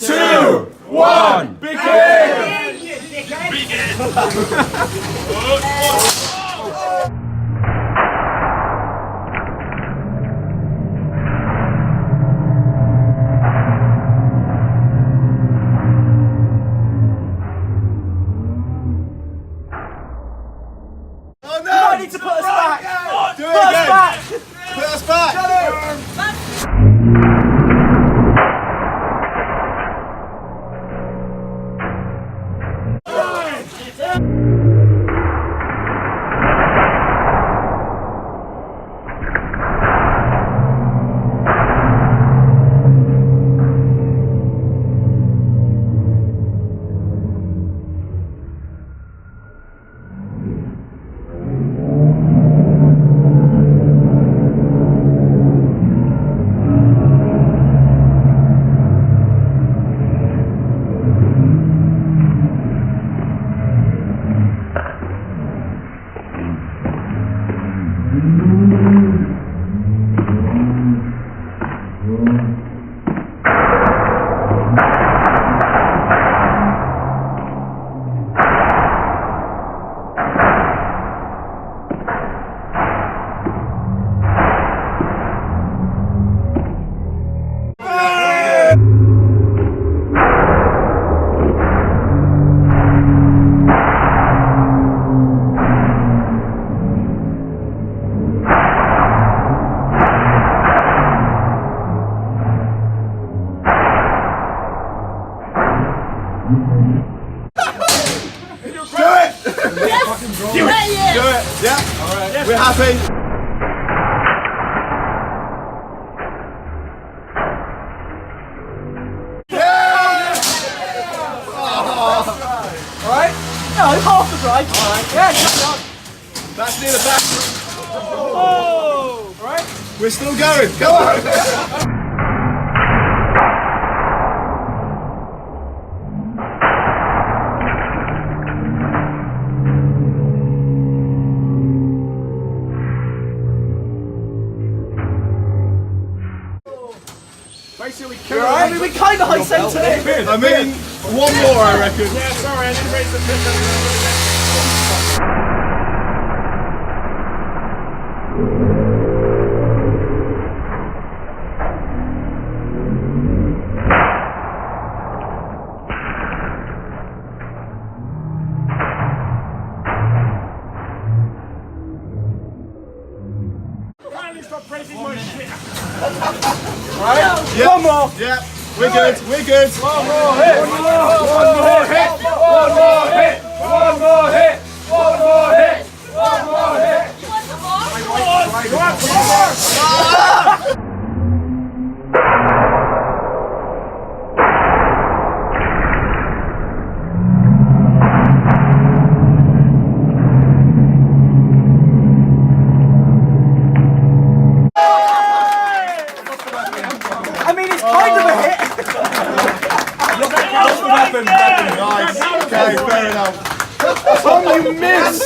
2, 1, begin! Oh no! You need to put us back! Do it again! Put us back! Do it! Yeah? Alright. Yes. We're happy. Yeah! Alright? No, half the drive. Alright. Yeah, carry on. That's near the back. Oh! Alright? We're still going. Come on. Basically, I mean, we kind of high centered it. I mean, one more, I reckon. Yeah, sorry, I didn't raise the pin. Stop praising my shit. Right? Yep. One more. Yeah, we're good. We're good. One more hit. One more hit. One more hit. One more hit. One more hit. One more hit. You want some more? Go on, come on. I mean, it's kind of a hit. Nice. Okay, fair enough. Tom, you miss.